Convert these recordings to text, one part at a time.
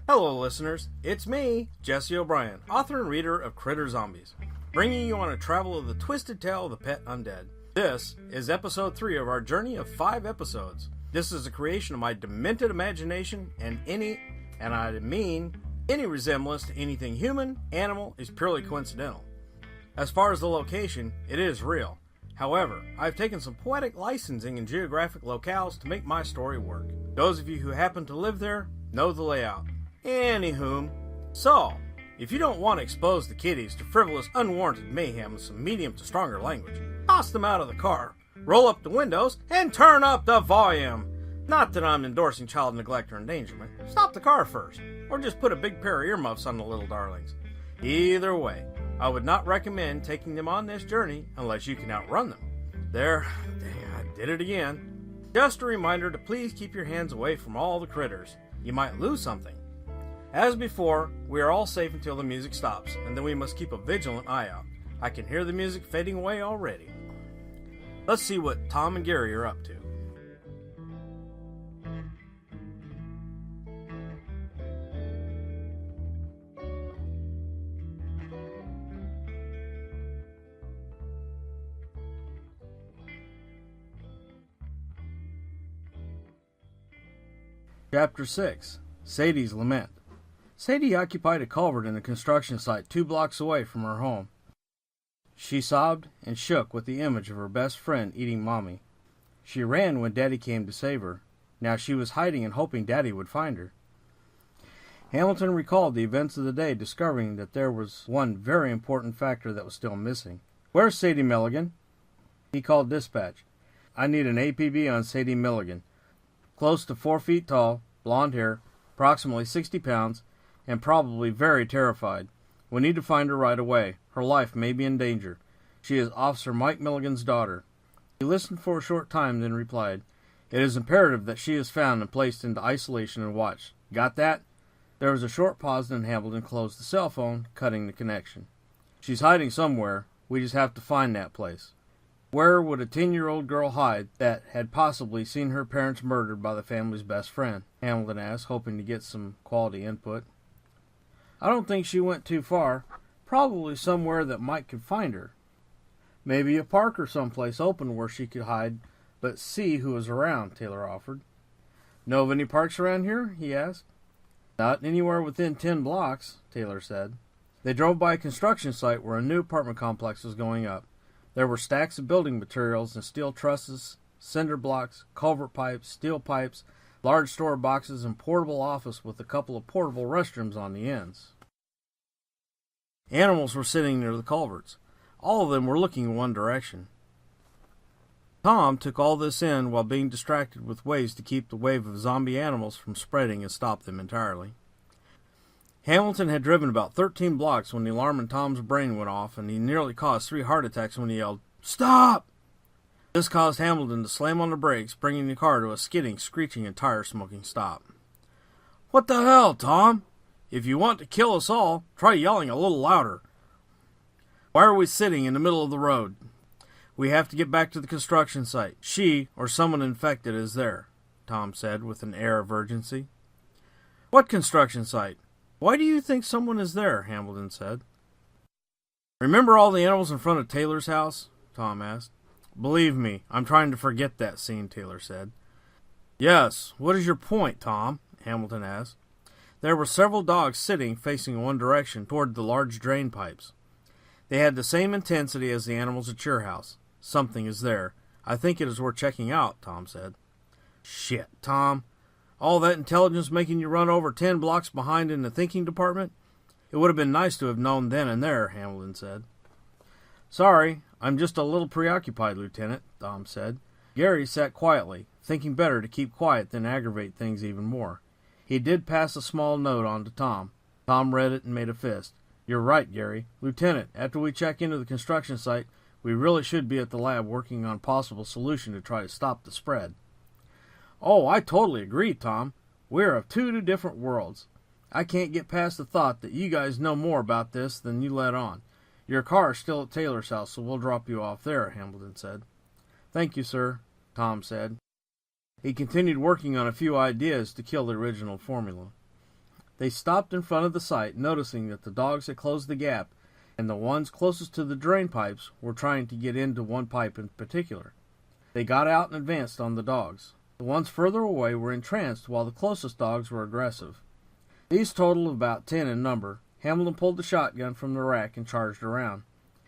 Hello, listeners. It's me, Jesse O'Brien, author and reader of Critter Zombies, bringing you on a travel of the twisted tale of the pet undead. This is episode 3 of our journey of 5 episodes. This is a creation of my demented imagination, and I mean any resemblance to anything human, animal, is purely coincidental. As far as the location, it is real. However, I've taken some poetic licensing in geographic locales to make my story work. Those of you who happen to live there know the layout. Anywho, so, if you don't want to expose the kiddies to frivolous, unwarranted mayhem with some medium to stronger language, toss them out of the car, roll up the windows, and turn up the volume. Not that I'm endorsing child neglect or endangerment. Stop the car first, or just put a big pair of earmuffs on the little darlings. Either way, I would not recommend taking them on this journey unless you can outrun them. There, I did it again. Just a reminder to please keep your hands away from all the critters. You might lose something. As before, we are all safe until the music stops, and then we must keep a vigilant eye out. I can hear the music fading away already. Let's see what Tom and Gary are up to. Chapter 6. Sadie's Lament. Sadie occupied a culvert in a construction site 2 blocks away from her home. She sobbed and shook with the image of her best friend eating Mommy. She ran when Daddy came to save her. Now she was hiding and hoping Daddy would find her. Hamilton recalled the events of the day, discovering that there was one very important factor that was still missing. "Where's Sadie Milligan?" He called dispatch. "I need an APB on Sadie Milligan. Close to 4 feet tall, blonde hair, approximately 60 pounds, and probably very terrified. We need to find her right away. Her life may be in danger. She is Officer Mike Milligan's daughter." He listened for a short time, then replied, "It is imperative that she is found and placed into isolation and watched. Got that?" There was a short pause, then Hamilton closed the cell phone, cutting the connection. "She's hiding somewhere. We just have to find that place." Where would a 10-year-old girl hide that had possibly seen her parents murdered by the family's best friend? Hamilton asked, hoping to get some quality input. "I don't think she went too far. Probably somewhere that Mike could find her. Maybe a park or someplace open where she could hide, but see who is around," Taylor offered. "Know of any parks around here?" he asked. "Not anywhere within 10 blocks, Taylor said. They drove by a construction site where a new apartment complex was going up. There were stacks of building materials and steel trusses, cinder blocks, culvert pipes, steel pipes, large store boxes, and portable office with a couple of portable restrooms on the ends. Animals were sitting near the culverts. All of them were looking in one direction. Tom took all this in while being distracted with ways to keep the wave of zombie animals from spreading and stop them entirely. Hamilton had driven about 13 blocks when the alarm in Tom's brain went off, and he nearly caused 3 heart attacks when he yelled, "Stop!" This caused Hamilton to slam on the brakes, bringing the car to a skidding, screeching, and tire-smoking stop. "What the hell, Tom? If you want to kill us all, try yelling a little louder. Why are we sitting in the middle of the road? We have to get back to the construction site. She, or someone infected, is there," Tom said with an air of urgency. "What construction site? Why do you think someone is there?" Hamilton said. "Remember all the animals in front of Taylor's house?" Tom asked. "Believe me, I'm trying to forget that scene," Taylor said. "Yes, what is your point, Tom?" Hamilton asked. There were several dogs sitting facing one direction toward the large drain pipes. They had the same intensity as the animals at your house. "Something is there. I think it is worth checking out," Tom said. "Shit, Tom. All that intelligence making you run over 10 blocks behind in the thinking department? It would have been nice to have known then and there," Hamilton said. "Sorry, I'm just a little preoccupied, Lieutenant," Tom said. Gary sat quietly, thinking better to keep quiet than aggravate things even more. He did pass a small note on to Tom. Tom read it and made a fist. "You're right, Gary. Lieutenant, after we check into the construction site, we really should be at the lab working on a possible solution to try to stop the spread." "Oh, I totally agree, Tom. We're of 2 different worlds. I can't get past the thought that you guys know more about this than you let on. Your car is still at Taylor's house, so we'll drop you off there," Hamilton said. "Thank you, sir," Tom said. He continued working on a few ideas to kill the original formula. They stopped in front of the site, noticing that the dogs had closed the gap, and the ones closest to the drain pipes were trying to get into one pipe in particular. They got out and advanced on the dogs. The ones further away were entranced, while the closest dogs were aggressive. These totaled about 10 in number. Hamilton pulled the shotgun from the rack and charged around.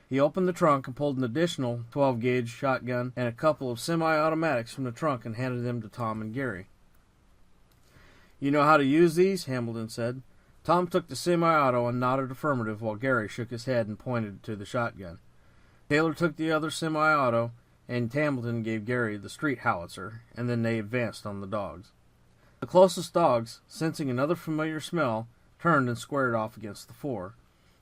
He opened the trunk and pulled an additional 12-gauge shotgun and a couple of semi-automatics from the trunk and handed them to Tom and Gary. "You know how to use these?" Hamilton said. Tom took the semi-auto and nodded affirmative while Gary shook his head and pointed to the shotgun. Taylor took the other semi-auto, and Hamilton gave Gary the street howitzer, and then they advanced on the dogs. The closest dogs, sensing another familiar smell, turned and squared off against the four.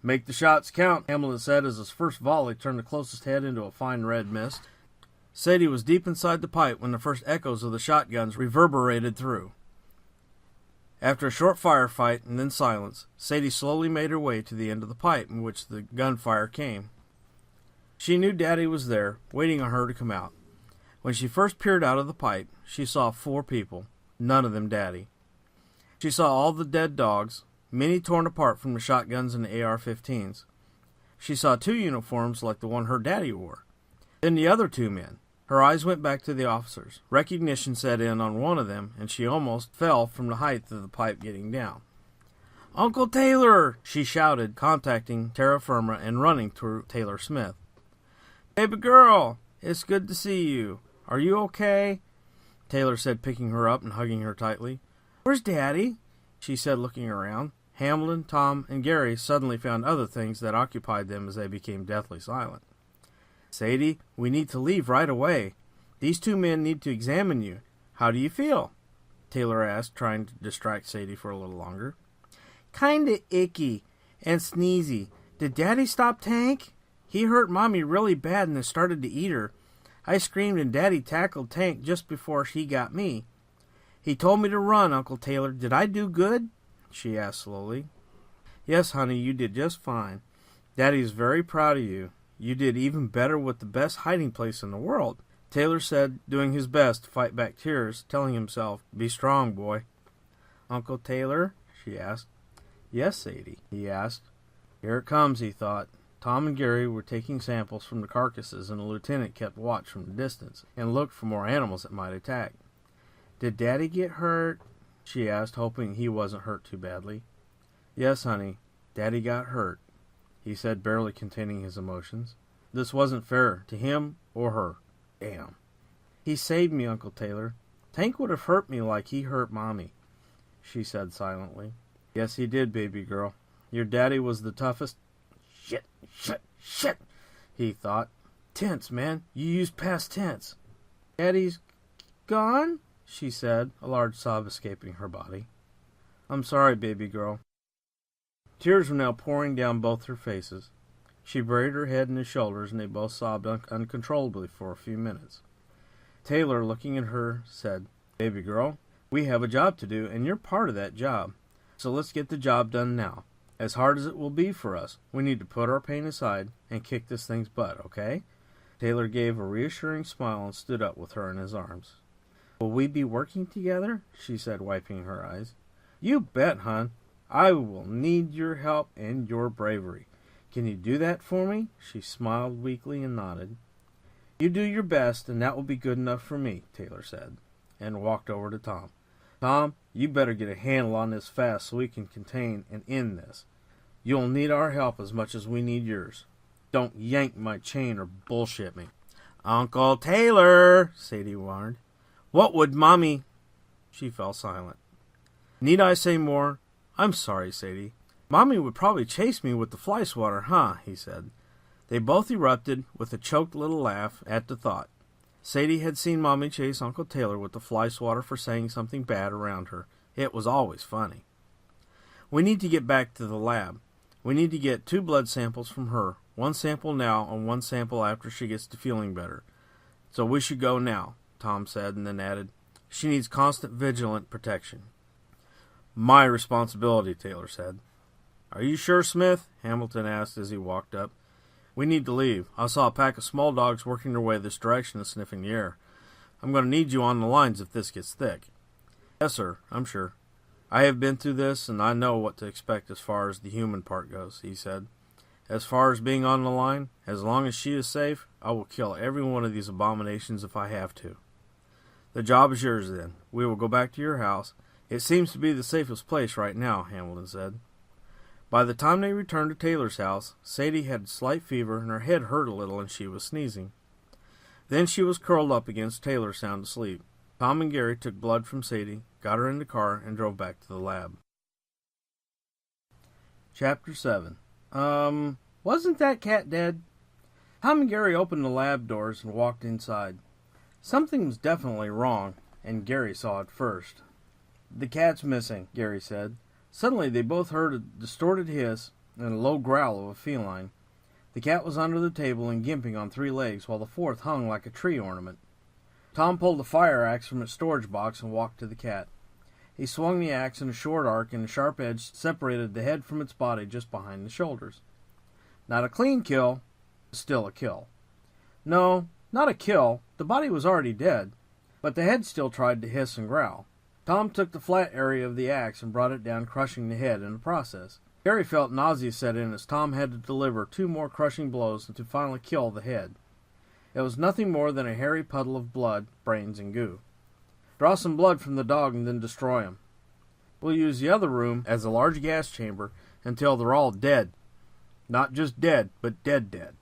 "Make the shots count," Hamilton said as his first volley turned the closest head into a fine red mist. Sadie was deep inside the pipe when the first echoes of the shotguns reverberated through. After a short firefight and then silence, Sadie slowly made her way to the end of the pipe in which the gunfire came. She knew Daddy was there, waiting on her to come out. When she first peered out of the pipe, she saw 4 people, none of them Daddy. She saw all the dead dogs, many torn apart from the shotguns and the AR-15s. She saw 2 uniforms like the one her daddy wore. Then the other 2 men. Her eyes went back to the officers. Recognition set in on one of them, and she almost fell from the height of the pipe getting down. "Uncle Taylor!" she shouted, contacting terra firma and running to Taylor Smith. "Baby girl, it's good to see you. Are you okay?" Taylor said, picking her up and hugging her tightly. "Where's Daddy?" she said, looking around. Hamilton, Tom, and Gary suddenly found other things that occupied them as they became deathly silent. "Sadie, we need to leave right away. These 2 men need to examine you. How do you feel?" Taylor asked, trying to distract Sadie for a little longer. "Kinda icky and sneezy. Did Daddy stop Tank? He hurt Mommy really bad and then started to eat her. I screamed and Daddy tackled Tank just before he got me. He told me to run, Uncle Taylor. Did I do good?" she asked slowly. "Yes, honey, you did just fine. Daddy's very proud of you. You did even better with the best hiding place in the world," Taylor said, doing his best to fight back tears, telling himself, "Be strong, boy." "Uncle Taylor?" she asked. "Yes, Sadie," he asked. Here it comes, he thought. Tom and Gary were taking samples from the carcasses, and the lieutenant kept watch from the distance and looked for more animals that might attack. "Did Daddy get hurt?" she asked, hoping he wasn't hurt too badly. "Yes, honey, Daddy got hurt," he said, barely containing his emotions. This wasn't fair to him or her. Damn. "He saved me, Uncle Taylor. Tank would have hurt me like he hurt Mommy," she said silently. "Yes, he did, baby girl. Your daddy was the toughest." Shit, he thought. "Tense, man. You used past tense." "Daddy's gone?" she said, a large sob escaping her body. "I'm sorry, baby girl." Tears were now pouring down both her faces. She buried her head in his shoulders, and they both sobbed uncontrollably for a few minutes. Taylor, looking at her, said, "Baby girl, we have a job to do, and you're part of that job. So let's get the job done now. As hard as it will be for us, we need to put our pain aside and kick this thing's butt, okay?" Taylor gave a reassuring smile and stood up with her in his arms. "Will we be working together?" she said, wiping her eyes. "You bet, hon. I will need your help and your bravery. Can you do that for me?" She smiled weakly and nodded. "You do your best, and that will be good enough for me," Taylor said, and walked over to Tom. "Tom, you better get a handle on this fast so we can contain and end this. You'll need our help as much as we need yours. Don't yank my chain or bullshit me." "Uncle Taylor," Sadie warned. "What would Mommy—" She fell silent. "Need I say more? I'm sorry, Sadie. Mommy would probably chase me with the fly swatter, huh?" he said. They both erupted with a choked little laugh at the thought. Sadie had seen Mommy chase Uncle Taylor with the fly swatter for saying something bad around her. It was always funny. "We need to get back to the lab. We need to get 2 blood samples from her. 1 sample now and 1 sample after she gets to feeling better. So we should go now," Tom said, and then added, "She needs constant vigilant protection." "My responsibility," Taylor said. "Are you sure, Smith?" Hamilton asked as he walked up. "We need to leave. I saw a pack of small dogs working their way this direction and sniffing the air. I'm going to need you on the lines if this gets thick." "Yes, sir. I'm sure." I have been through this, and I know what to expect as far as the human part goes, he said. As far as being on the line, as long as she is safe, I will kill every one of these abominations if I have to. The job is yours then. We will go back to your house. It seems to be the safest place right now, Hamilton said. By the time they returned to Taylor's house, Sadie had slight fever and her head hurt a little and she was sneezing. Then she was curled up against Taylor sound asleep. Tom and Gary took blood from Sadie, got her in the car, and drove back to the lab. Chapter 7. Wasn't that cat dead? Tom and Gary opened the lab doors and walked inside. Something was definitely wrong, and Gary saw it first. The cat's missing, Gary said. Suddenly they both heard a distorted hiss and a low growl of a feline. The cat was under the table and gimping on 3 legs, while the fourth hung like a tree ornament. Tom pulled the fire axe from its storage box and walked to the cat. He swung the axe in a short arc, and the sharp edge separated the head from its body just behind the shoulders. Not a clean kill, but still a kill. No, not a kill. The body was already dead, but the head still tried to hiss and growl. Tom took the flat area of the axe and brought it down, crushing the head in the process. Gary felt nausea set in as Tom had to deliver 2 more crushing blows to finally kill the head. It was nothing more than a hairy puddle of blood, brains, and goo. Draw some blood from the dog and then destroy him. We'll use the other room as a large gas chamber until they're all dead. Not just dead, but dead.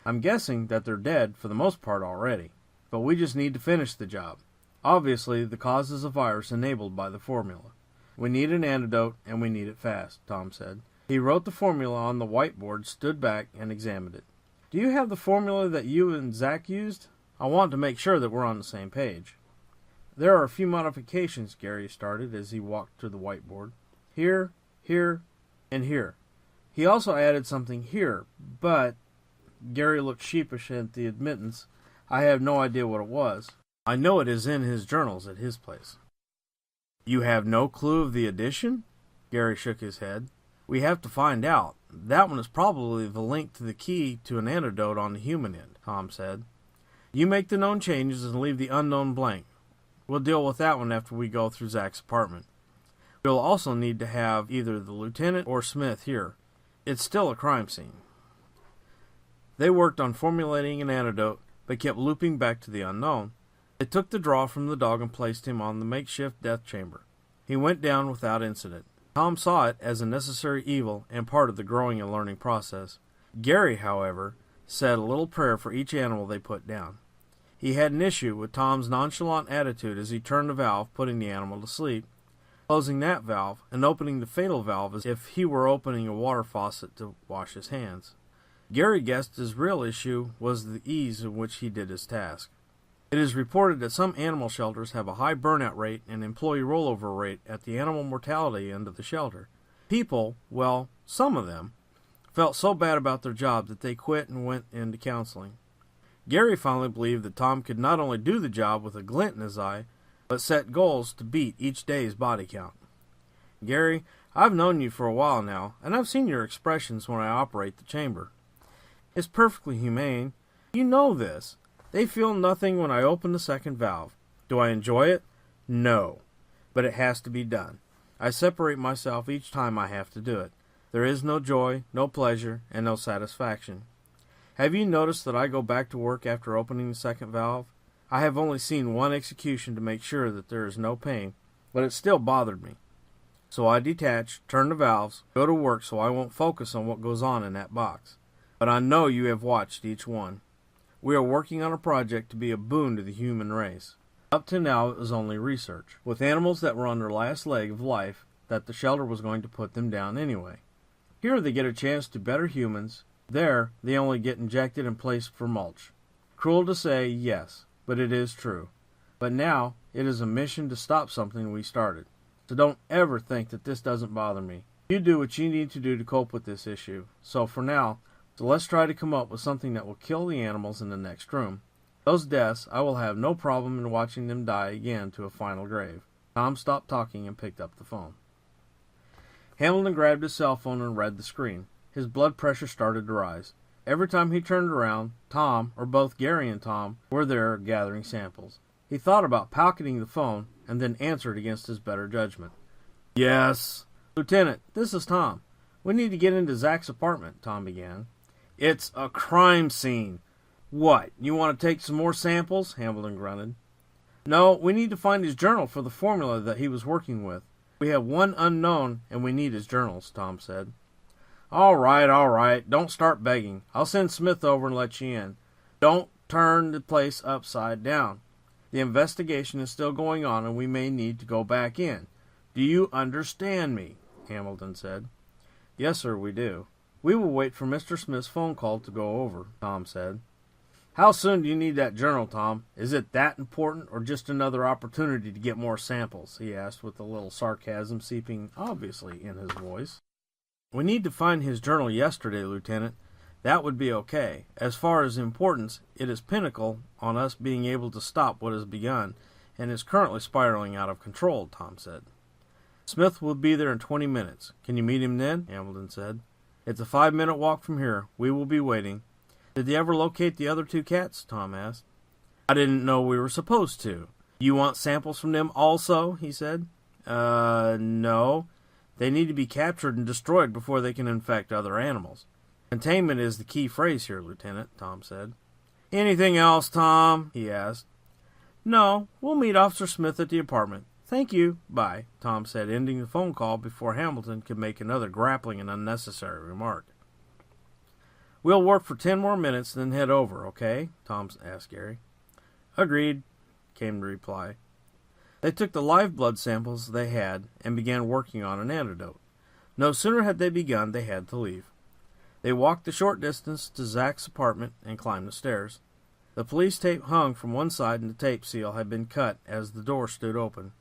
I'm guessing that they're dead for the most part already, but we just need to finish the job. Obviously, the cause is a virus enabled by the formula. We need an antidote, and we need it fast, Tom said. He wrote the formula on the whiteboard, stood back, and examined it. Do you have the formula that you and Zach used? I want to make sure that we're on the same page. There are a few modifications, Gary started as he walked to the whiteboard. Here, and here. He also added something here, but... Gary looked sheepish at the admittance. I have no idea what it was. I know it is in his journals at his place. You have no clue of the addition? Gary shook his head. We have to find out. That one is probably the link to the key to an antidote on the human end, Tom said. You make the known changes and leave the unknown blank. We'll deal with that one after we go through Zach's apartment. We'll also need to have either the lieutenant or Smith here. It's still a crime scene. They worked on formulating an antidote, but kept looping back to the unknown. They took the draw from the dog and placed him on the makeshift death chamber. He went down without incident. Tom saw it as a necessary evil and part of the growing and learning process. Gary, however, said a little prayer for each animal they put down. He had an issue with Tom's nonchalant attitude as he turned the valve, putting the animal to sleep, closing that valve, and opening the fatal valve as if he were opening a water faucet to wash his hands. Gary guessed his real issue was the ease in which he did his task. It is reported that some animal shelters have a high burnout rate and employee rollover rate at the animal mortality end of the shelter. People, well, some of them, felt so bad about their job that they quit and went into counseling. Gary finally believed that Tom could not only do the job with a glint in his eye, but set goals to beat each day's body count. Gary, I've known you for a while now, and I've seen your expressions when I operate the chamber. It's perfectly humane. You know this. They feel nothing when I open the second valve. Do I enjoy it? No. But it has to be done. I separate myself each time I have to do it. There is no joy, no pleasure, and no satisfaction. Have you noticed that I go back to work after opening the second valve? I have only seen one execution to make sure that there is no pain, but it still bothered me. So I detach, turn the valves, go to work so I won't focus on what goes on in that box. But I know you have watched each one. We are working on a project to be a boon to the human race. Up to now it was only research, with animals that were on their last leg of life that the shelter was going to put them down anyway. Here they get a chance to better humans. There they only get injected and placed for mulch. Cruel to say, yes, but it is true. But now it is a mission to stop something we started. So don't ever think that this doesn't bother me. You do what you need to do to cope with this issue. So for now, let's try to come up with something that will kill the animals in the next room. Those deaths, I will have no problem in watching them die again to a final grave. Tom stopped talking and picked up the phone. Hamilton grabbed his cell phone and read the screen. His blood pressure started to rise. Every time he turned around, Tom, or both Gary and Tom, were there gathering samples. He thought about pocketing the phone and then answered against his better judgment. Yes. Lieutenant, this is Tom. We need to get into Zach's apartment, Tom began. It's a crime scene. What, you want to take some more samples? Hamilton grunted. No, we need to find his journal for the formula that he was working with. We have one unknown, and we need his journals, Tom said. All right. Don't start begging. I'll send Smith over and let you in. Don't turn the place upside down. The investigation is still going on, and we may need to go back in. Do you understand me? Hamilton said. Yes, sir, we do. We will wait for Mr. Smith's phone call to go over, Tom said. How soon do you need that journal, Tom? Is it that important, or just another opportunity to get more samples? He asked, with a little sarcasm seeping obviously in his voice. We need to find his journal yesterday, Lieutenant. That would be okay. As far as importance, it is pinnacle on us being able to stop what has begun and is currently spiraling out of control, Tom said. Smith will be there in 20 minutes. Can you meet him then? Hamilton said. It's a 5-minute walk from here. We will be waiting. Did they ever locate the other 2 cats? Tom asked. I didn't know we were supposed to. You want samples from them also? He said. No. They need to be captured and destroyed before they can infect other animals. Containment is the key phrase here, Lieutenant, Tom said. Anything else, Tom? He asked. No, we'll meet Officer Smith at the apartment. Thank you. Bye, Tom said, ending the phone call before Hamilton could make another grappling and unnecessary remark. We'll work for 10 more minutes, then head over, okay? Tom asked Gary. Agreed, came the reply. They took the live blood samples they had and began working on an antidote. No sooner had they begun, they had to leave. They walked the short distance to Zach's apartment and climbed the stairs. The police tape hung from one side and the tape seal had been cut as the door stood open.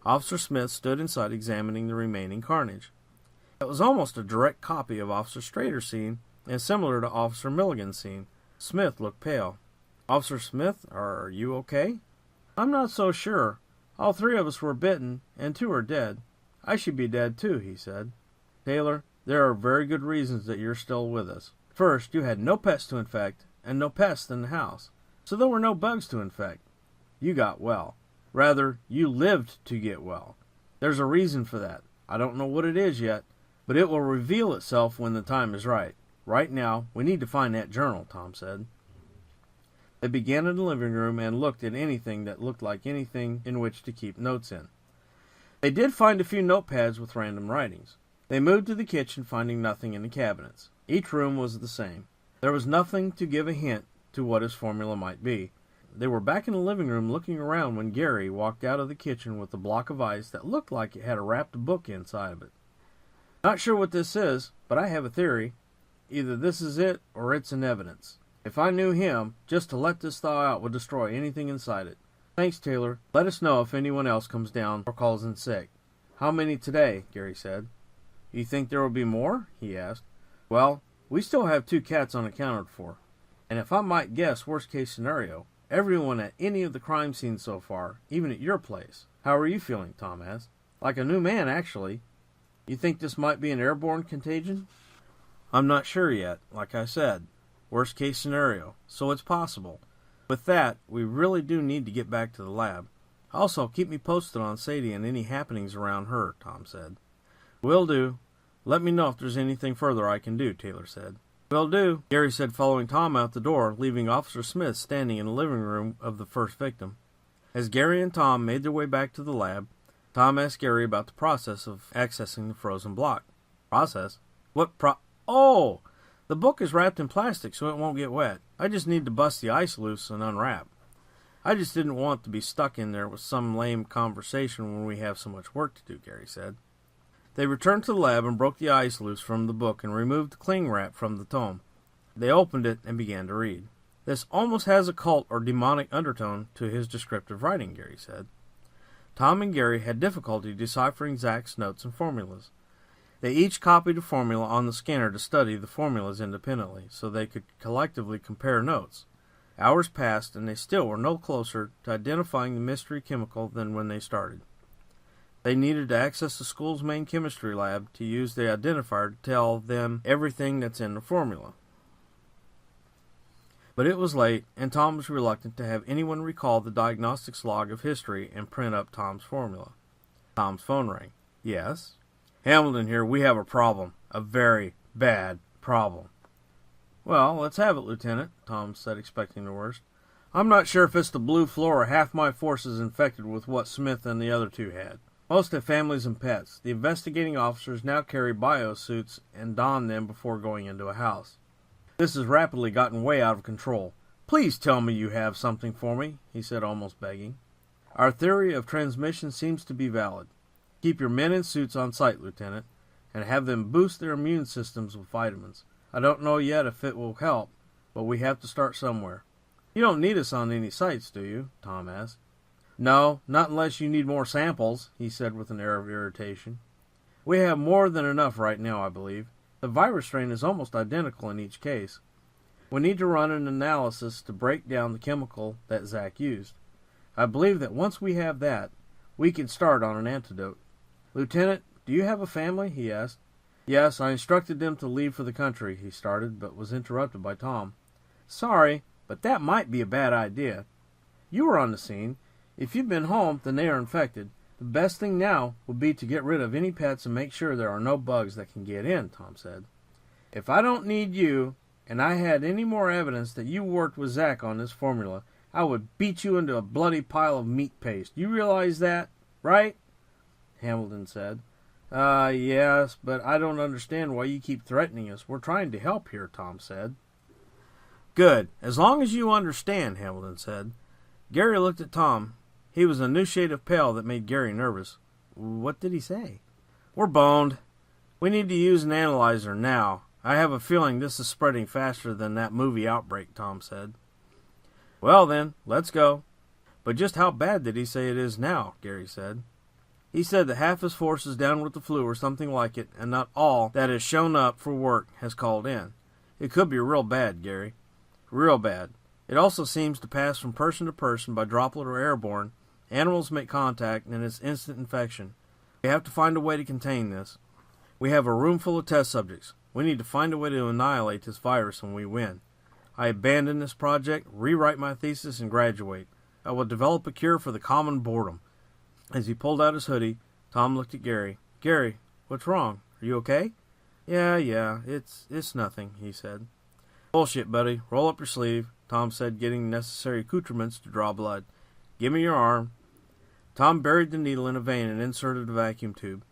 Officer Smith stood inside examining the remaining carnage. It was almost a direct copy of Officer Strader's scene and similar to Officer Milligan's scene. Smith looked pale. Officer Smith, are you okay? I'm not so sure. All 3 of us were bitten, and 2 are dead. I should be dead too, he said. Taylor, there are very good reasons that you're still with us. First, you had no pets to infect, and no pests in the house, so there were no bugs to infect. You got well. Rather, you lived to get well. There's a reason for that. I don't know what it is yet, but it will reveal itself when the time is right. Right now, we need to find that journal, Tom said. They began in the living room and looked at anything that looked like anything in which to keep notes in. They did find a few notepads with random writings. They moved to the kitchen, finding nothing in the cabinets. Each room was the same. There was nothing to give a hint to what his formula might be. They were back in the living room looking around when Gary walked out of the kitchen with a block of ice that looked like it had a wrapped book inside of it. Not sure what this is, but I have a theory. Either this is it, or it's an evidence. If I knew him, just to let this thaw out would destroy anything inside it. Thanks, Taylor. Let us know if anyone else comes down or calls in sick. How many today? Gary said. You think there will be more? He asked. Well, we still have 2 cats unaccounted for. And if I might guess, worst case scenario, everyone at any of the crime scenes so far, even at your place. How are you feeling? Tom asked. Like a new man, actually. You think this might be an airborne contagion? I'm not sure yet, like I said. Worst case scenario, so it's possible. With that, we really do need to get back to the lab. Also, keep me posted on Sadie and any happenings around her, Tom said. Will do. Let me know if there's anything further I can do, Taylor said. Will do, Gary said, following Tom out the door, leaving Officer Smith standing in the living room of the first victim. As Gary and Tom made their way back to the lab, Tom asked Gary about the process of accessing the frozen block. Process? What Oh! The book is wrapped in plastic so it won't get wet. I just need to bust the ice loose and unwrap. I just didn't want to be stuck in there with some lame conversation when we have so much work to do, Gary said. They returned to the lab and broke the ice loose from the book and removed the cling wrap from the tome. They opened it and began to read. This almost has a cult or demonic undertone to his descriptive writing, Gary said. Tom and Gary had difficulty deciphering Zach's notes and formulas. They each copied a formula on the scanner to study the formulas independently, so they could collectively compare notes. Hours passed, and they still were no closer to identifying the mystery chemical than when they started. They needed to access the school's main chemistry lab to use the identifier to tell them everything that's in the formula. But it was late, and Tom was reluctant to have anyone recall the diagnostics log of history and print up Tom's formula. Tom's phone rang. Yes. Hamilton here, we have a problem. A very bad problem. Well, let's have it, Lieutenant, Tom said, expecting the worst. I'm not sure if it's the blue floor or half my forces infected with what Smith and the other two had. Most have families and pets. The investigating officers now carry biosuits and don them before going into a house. This has rapidly gotten way out of control. Please tell me you have something for me, he said, almost begging. Our theory of transmission seems to be valid. Keep your men in suits on site, Lieutenant, and have them boost their immune systems with vitamins. I don't know yet if it will help, but we have to start somewhere. You don't need us on any sites, do you? Tom asked. No, not unless you need more samples, he said with an air of irritation. We have more than enough right now, I believe. The virus strain is almost identical in each case. We need to run an analysis to break down the chemical that Zach used. I believe that once we have that, we can start on an antidote. Lieutenant, do you have a family? He asked. Yes, I instructed them to leave for the country, he started, but was interrupted by Tom. Sorry, but that might be a bad idea. You were on the scene. If you've been home, then they are infected. The best thing now would be to get rid of any pets and make sure there are no bugs that can get in, Tom said. If I don't need you, and I had any more evidence that you worked with Zach on this formula, I would beat you into a bloody pile of meat paste. You realize that, right? Hamilton said. Yes, but I don't understand why you keep threatening us. We're trying to help here, Tom said. Good. As long as you understand, Hamilton said. Gary looked at Tom. He was a new shade of pale that made Gary nervous. What did he say? We're boned. We need to use an analyzer now. I have a feeling this is spreading faster than that movie Outbreak, Tom said. Well then, let's go. But just how bad did he say it is now? Gary said. He said that half his force is down with the flu or something like it, and not all that has shown up for work has called in. It could be real bad, Gary. Real bad. It also seems to pass from person to person by droplet or airborne. Animals make contact, and it's instant infection. We have to find a way to contain this. We have a room full of test subjects. We need to find a way to annihilate this virus when we win. I abandon this project, rewrite my thesis, and graduate. I will develop a cure for the common boredom. As he pulled out his hoodie, Tom looked at Gary. Gary, what's wrong? Are you okay? Yeah, it's nothing, he said. Bullshit, buddy. Roll up your sleeve, Tom said, getting the necessary accoutrements to draw blood. Give me your arm. Tom buried the needle in a vein and inserted a vacuum tube.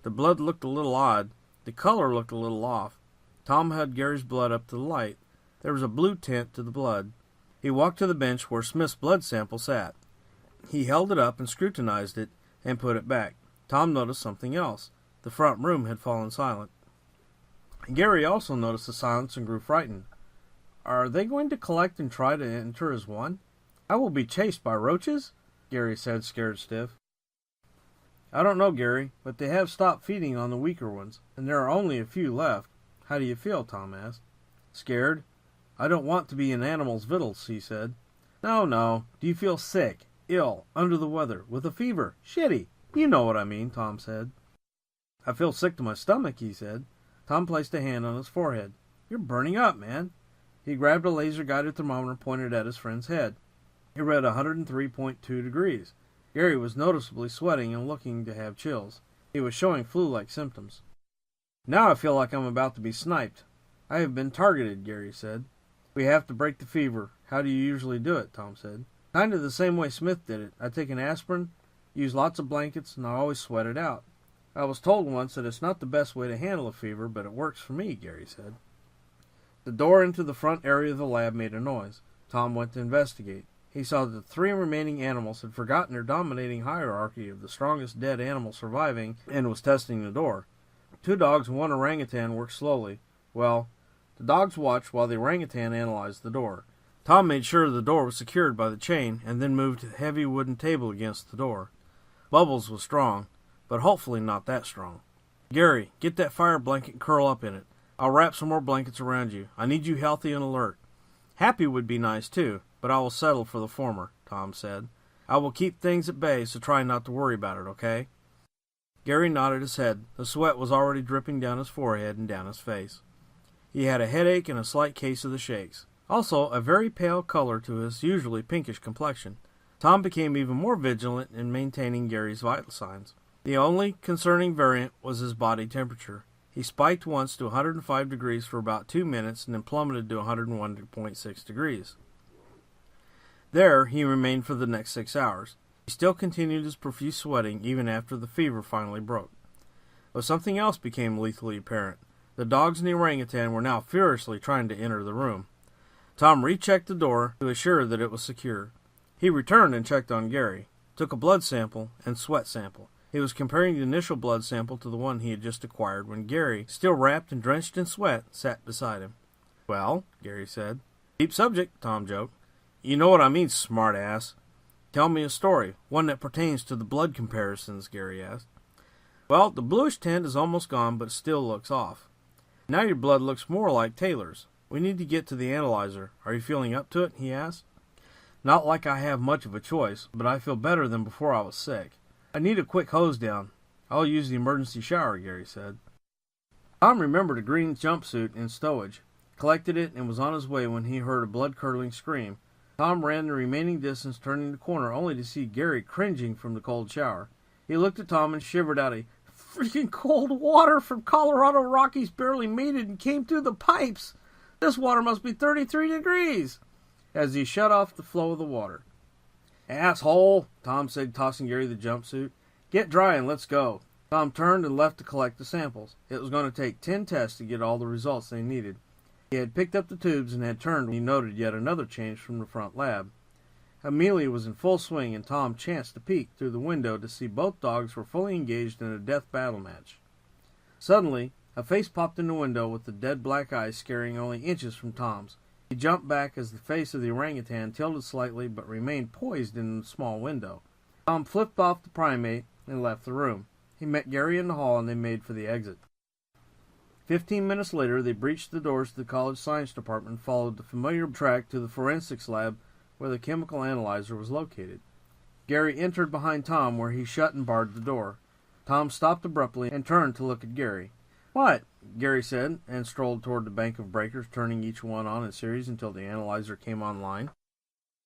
The blood looked a little odd. The color looked a little off. Tom held Gary's blood up to the light. There was a blue tint to the blood. He walked to the bench where Smith's blood sample sat. He held it up and scrutinized it and put it back. Tom noticed something else. The front room had fallen silent. Gary also noticed the silence and grew frightened. Are they going to collect and try to enter as one? I will be chased by roaches? Gary said, scared stiff. I don't know, Gary, but they have stopped feeding on the weaker ones, and there are only a few left. How do you feel? Tom asked. Scared. I don't want to be an animal's victuals, he said. No. Do you feel sick, ill, under the weather, with a fever? Shitty. You know what I mean, Tom said. I feel sick to my stomach, he said. Tom placed a hand on his forehead. You're burning up, man. He grabbed a laser-guided thermometer and pointed at his friend's head. It read 103.2 degrees. Gary was noticeably sweating and looking to have chills. He was showing flu-like symptoms. Now I feel like I'm about to be sniped. I have been targeted, Gary said. We have to break the fever. How do you usually do it? Tom said. Kind of the same way Smith did it. I take an aspirin, use lots of blankets, and I always sweat it out. I was told once that it's not the best way to handle a fever, but it works for me, Gary said. The door into the front area of the lab made a noise. Tom went to investigate. He saw that the 3 remaining animals had forgotten their dominating hierarchy of the strongest dead animal surviving and was testing the door. 2 dogs and 1 orangutan worked slowly. Well, the dogs watched while the orangutan analyzed the door. Tom made sure the door was secured by the chain and then moved the heavy wooden table against the door. Bubbles was strong, but hopefully not that strong. Gary, get that fire blanket and curl up in it. I'll wrap some more blankets around you. I need you healthy and alert. Happy would be nice, too, but I will settle for the former, Tom said. I will keep things at bay, so try not to worry about it, okay? Gary nodded his head. The sweat was already dripping down his forehead and down his face. He had a headache and a slight case of the shakes. Also, a very pale color to his usually pinkish complexion. Tom became even more vigilant in maintaining Gary's vital signs. The only concerning variant was his body temperature. He spiked once to 105 degrees for about 2 minutes and then plummeted to 101.6 degrees. There, he remained for the next 6 hours. He still continued his profuse sweating even after the fever finally broke. But something else became lethally apparent. The dogs and the orangutan were now furiously trying to enter the room. Tom rechecked the door to assure that it was secure. He returned and checked on Gary, took a blood sample and sweat sample. He was comparing the initial blood sample to the one he had just acquired when Gary, still wrapped and drenched in sweat, sat beside him. "Well," Gary said. "Deep subject," Tom joked. "You know what I mean, smart ass." "Tell me a story, one that pertains to the blood comparisons," Gary asked. "Well, the bluish tint is almost gone, but it still looks off. Now your blood looks more like Taylor's. We need to get to the analyzer. Are you feeling up to it?" he asked. "Not like I have much of a choice, but I feel better than before I was sick. I need a quick hose down. I'll use the emergency shower," Gary said. Tom remembered a green jumpsuit in stowage, collected it, and was on his way when he heard a blood-curdling scream. Tom ran the remaining distance, turning the corner, only to see Gary cringing from the cold shower. He looked at Tom and shivered out a "Freaking cold water from Colorado Rockies barely made it and came through the pipes. This water must be 33 degrees, as he shut off the flow of the water. "Asshole," Tom said, tossing Gary the jumpsuit. "Get dry and let's go." Tom turned and left to collect the samples. It was going to take 10 tests to get all the results they needed. He had picked up the tubes and had turned when he noted yet another change from the front lab. Amelia was in full swing, and Tom chanced to peek through the window to see both dogs were fully engaged in a death battle match. Suddenly, a face popped in the window with the dead black eyes scaring only inches from Tom's. He jumped back as the face of the orangutan tilted slightly but remained poised in the small window. Tom flipped off the primate and left the room. He met Gary in the hall and they made for the exit. 15 minutes later, they breached the doors to the college science department and followed the familiar track to the forensics lab where the chemical analyzer was located. Gary entered behind Tom where he shut and barred the door. Tom stopped abruptly and turned to look at Gary. "What?" Gary said, and strolled toward the bank of breakers, turning each one on in series until the analyzer came online.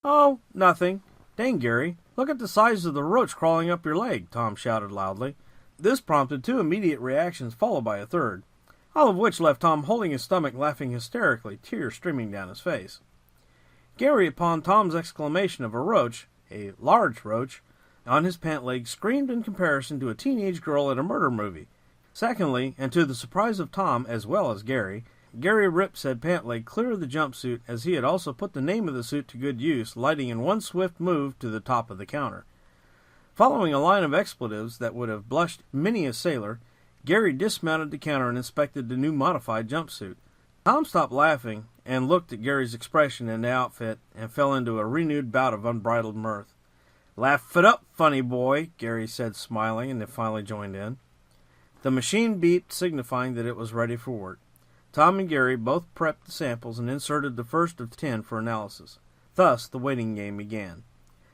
"Oh, nothing. Dang, Gary, look at the size of the roach crawling up your leg," Tom shouted loudly. This prompted 2 immediate reactions, followed by a third, all of which left Tom holding his stomach, laughing hysterically, tears streaming down his face. Gary, upon Tom's exclamation of a roach, a large roach, on his pant leg, screamed in comparison to a teenage girl at a murder movie. Secondly, and to the surprise of Tom as well as Gary, Gary ripped said pant leg clear of the jumpsuit, as he had also put the name of the suit to good use, lighting in one swift move to the top of the counter. Following a line of expletives that would have blushed many a sailor, Gary dismounted the counter and inspected the new modified jumpsuit. Tom stopped laughing and looked at Gary's expression in the outfit and fell into a renewed bout of unbridled mirth. "Laugh it up, funny boy," Gary said, smiling, and they finally joined in. The machine beeped, signifying that it was ready for work. Tom and Gary both prepped the samples and inserted the first of 10 for analysis. Thus, the waiting game began.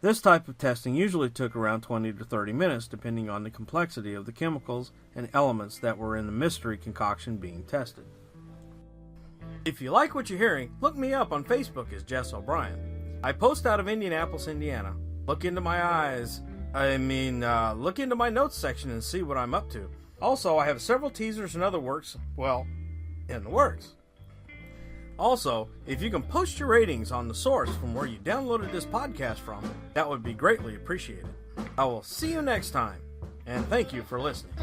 This type of testing usually took around 20 to 30 minutes, depending on the complexity of the chemicals and elements that were in the mystery concoction being tested. If you like what you're hearing, look me up on Facebook as Jess O'Brien. I post out of Indianapolis, Indiana. Look into my eyes. Look into my notes section and see what I'm up to. Also, I have several teasers and other works, in the works. Also, if you can post your ratings on the source from where you downloaded this podcast from, that would be greatly appreciated. I will see you next time, and thank you for listening.